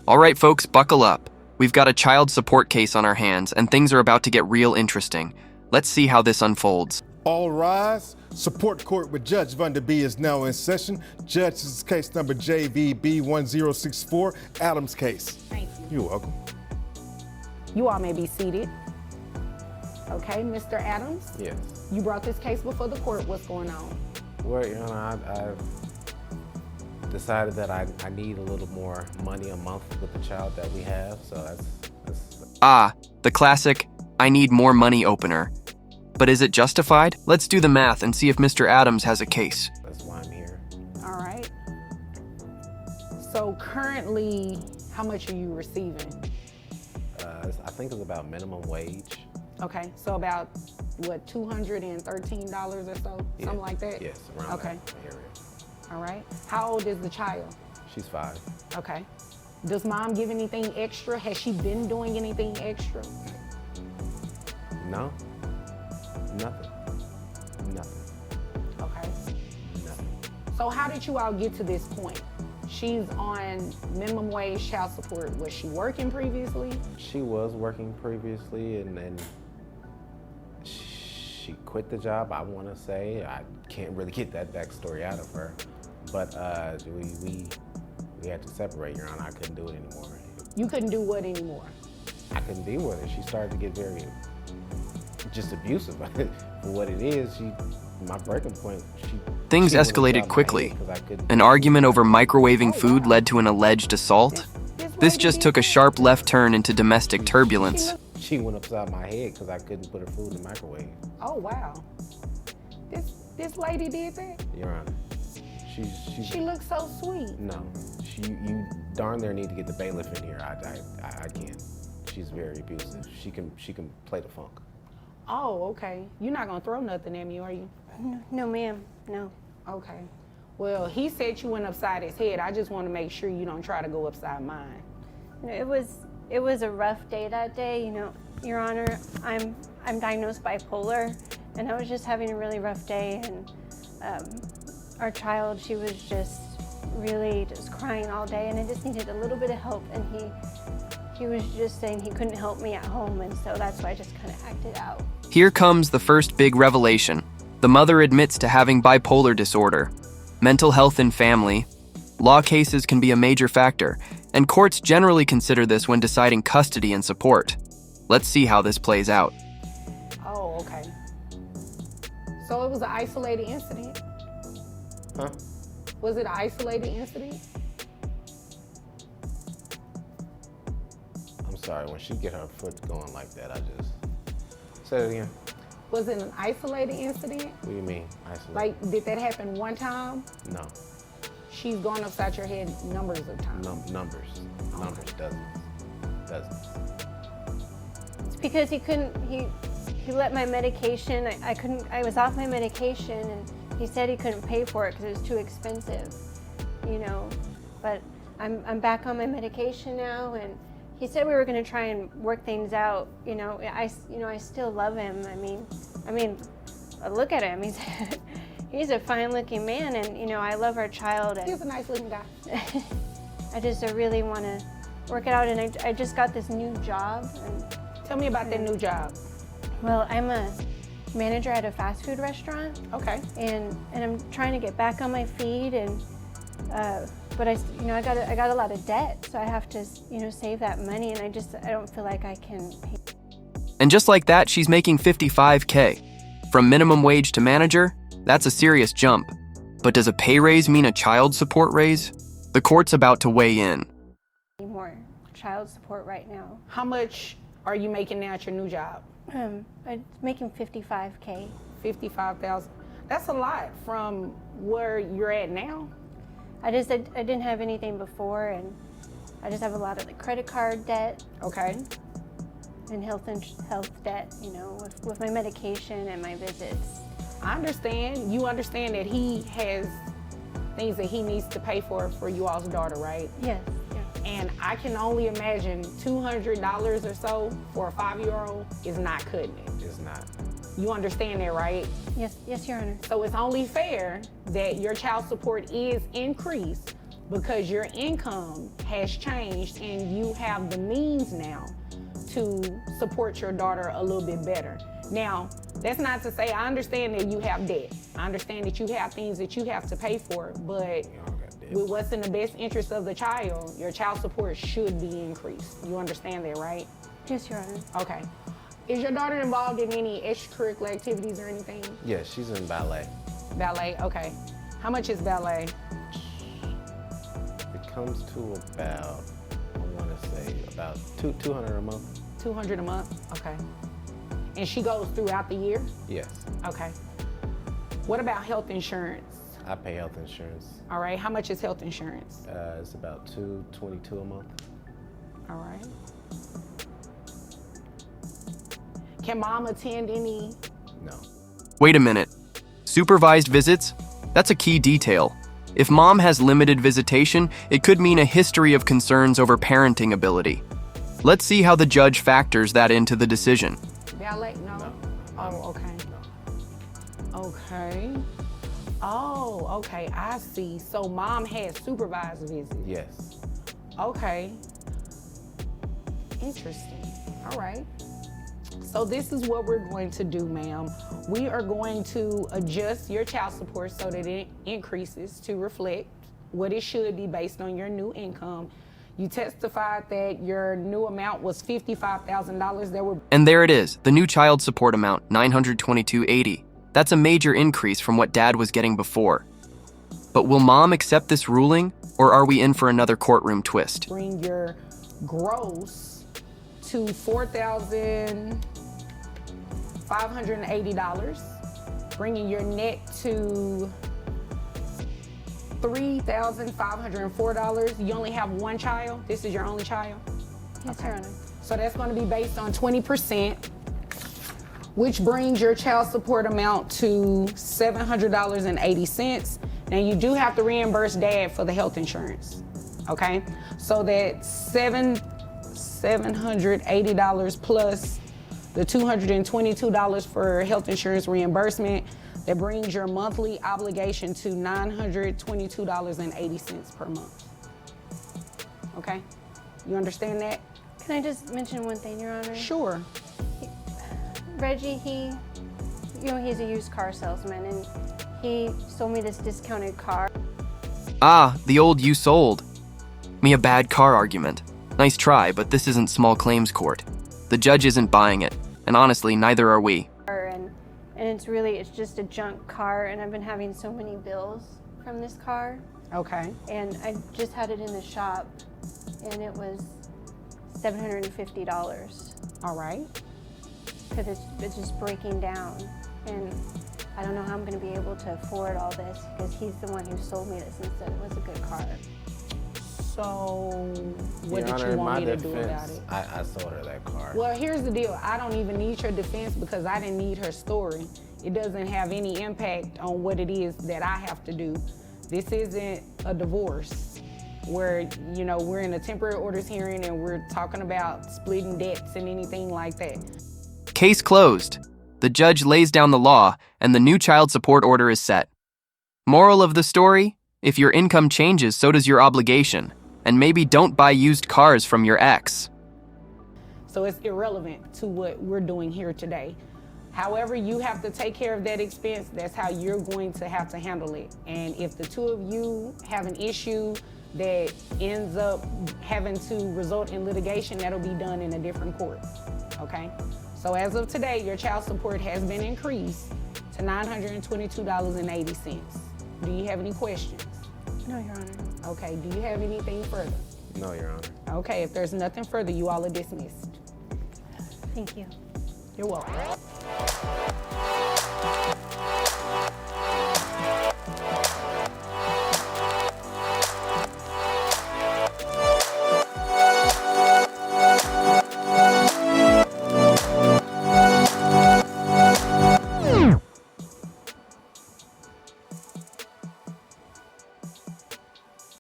All right, folks, buckle up. We've got a child support case on our hands, and things are about to get real interesting. Let's see how this unfolds. All rise. Support court with Judge Vanderby is now in session. Judge, this is case number JVB1064, Adams case. Thank you. You're welcome. You all may be seated. Okay, Mr. Adams? Yes. You brought this case before the court. What's going on? Well, I've decided that I need a little more money a month with the child that we have, so that's Ah, the classic, I need more money opener. But is it justified? Let's do the math and see if Mr. Adams has a case. that's why I'm here. All right. So currently, how much are you receiving? I think it's about minimum wage. Okay, so about, what, $213 or so? Yeah. Something like that? Yes, around Okay. that area. All right. How old is the child? She's 5. Okay. Does mom give anything extra? Has she been doing anything extra? No, nothing. Okay. Nothing. So how did you all get to this point? She's on minimum wage child support. Was she working previously? She was working previously, and then she quit the job, I want to say. I can't really get that backstory out of her. But we had to separate, Your Honor. I couldn't do it anymore. You couldn't do what anymore? I couldn't be with her. She started to get very just abusive. For what it is, my breaking point, Things she went escalated upside my quickly. head 'cause I couldn't- An argument over microwaving food led to an alleged assault. This just took a sharp left turn into domestic turbulence. She went upside my head because I couldn't put her food in the microwave. Oh, wow. This lady did that? Your Honor. She looks so sweet. No, you darn near need to get the bailiff in here. I can't. She's very abusive. She can play the funk. Oh, okay. You're not gonna throw nothing at me, are you? No, ma'am, no. Okay. Well, he said you went upside his head. I just want to make sure you don't try to go upside mine. It was a rough day that day. Your Honor, I'm diagnosed bipolar, and I was just having a really rough day. And our child, she was just really just crying all day, and I just needed a little bit of help. And he was just saying he couldn't help me at home, and so that's why I just kind of acted out. Here comes the first big revelation. The mother admits to having bipolar disorder. Mental health in family. Law cases can be a major factor, and courts generally consider this when deciding custody and support. Let's see how this plays out. Oh, okay. So it was an isolated incident? Huh? Was it an isolated incident? I'm sorry. When she get her foot going like that, I just say it again. Was it an isolated incident? What do you mean, isolated? Like, did that happen one time? No. She's gone upside your head numbers of times. Numbers, dozens. It's because he let my medication, I was off my medication, and he said he couldn't pay for it because it was too expensive, but I'm back on my medication now, and he said we were going to try and work things out. I still love him. I mean, look at him. He's a fine-looking man, and I love our child. And He's a nice-looking guy. I really want to work it out, and I just got this new job. And Tell me about that new job. well, I'm a manager at a fast food restaurant. Okay. And I'm trying to get back on my feet, and but I got a lot of debt, so I have to save that money, and I don't feel like I can pay. And just like that, she's making $55K. From minimum wage to manager, that's a serious jump. But does a pay raise mean a child support raise? The court's about to weigh in. More child support right now. How much are you making now at your new job? I'm making $55K. $55,000. That's a lot from where you're at now. I didn't have anything before, and I just have a lot of the credit card debt. Okay. And health debt, with my medication and my visits. I understand. You understand that he has things that he needs to pay for you all's daughter, right? Yes. And I can only imagine $200 or so for a 5-year-old is not cutting it. It's not. You understand that, right? Yes, Your Honor. So it's only fair that your child support is increased because your income has changed and you have the means now to support your daughter a little bit better. Now, that's not to say, I understand that you have debt. I understand that you have things that you have to pay for, but with what's in the best interest of the child, your child support should be increased. You understand that, right? Yes, Your Honor. Okay. Is your daughter involved in any extracurricular activities or anything? Yes, she's in ballet. Ballet, okay. How much is ballet? It comes to about, I want to say, about $200 a month. $200 a month, okay. And she goes throughout the year? Yes. Okay. What about health insurance? I pay health insurance. All right, how much is health insurance? It's about $222 a month. All right. Can mom attend any? No. Wait a minute. Supervised visits? That's a key detail. If mom has limited visitation, it could mean a history of concerns over parenting ability. Let's see how the judge factors that into the decision. Ballet? No. No. Oh, okay. No. Okay. Oh, okay, I see. So mom had supervised visits? Yes. Okay. Interesting. All right. So this is what we're going to do, ma'am. We are going to adjust your child support so that it increases to reflect what it should be based on your new income. You testified that your new amount was $55,000. And there it is, the new child support amount, $922.80. That's a major increase from what dad was getting before. But will mom accept this ruling, or are we in for another courtroom twist? Bring your gross to $4,580, bringing your net to $3,504. You only have one child? This is your only child? Yes, Your Honor. So that's going to be based on 20%, which brings your child support amount to $700.80. Now you do have to reimburse dad for the health insurance, okay? So that $780 plus the $222 for health insurance reimbursement, that brings your monthly obligation to $922.80 per month. Okay? You understand that? Can I just mention one thing, Your Honor? Sure. Reggie, he's a used car salesman, and he sold me this discounted car. Ah, the old you sold me a bad car argument. Nice try, but this isn't small claims court. The judge isn't buying it, and honestly, neither are we. And it's just a junk car, and I've been having so many bills from this car. Okay. And I just had it in the shop, and it was $750. All right. Because it's just breaking down, and I don't know how I'm going to be able to afford all this, because he's the one who sold me this and said it was a good car. So what Your did Honor, you want me to defense, do about it? I sold her that car. Well, here's the deal. I don't even need your defense because I didn't need her story. It doesn't have any impact on what it is that I have to do. This isn't a divorce where, we're in a temporary orders hearing and we're talking about splitting debts and anything like that. Case closed. The judge lays down the law, and the new child support order is set. Moral of the story? If your income changes, so does your obligation. And maybe don't buy used cars from your ex. So it's irrelevant to what we're doing here today. However, you have to take care of that expense. That's how you're going to have to handle it. And if the two of you have an issue that ends up having to result in litigation, that'll be done in a different court, okay? So as of today, your child support has been increased to $922.80. Do you have any questions? No, Your Honor. Okay, do you have anything further? No, Your Honor. Okay, if there's nothing further, you all are dismissed. Thank you. You're welcome.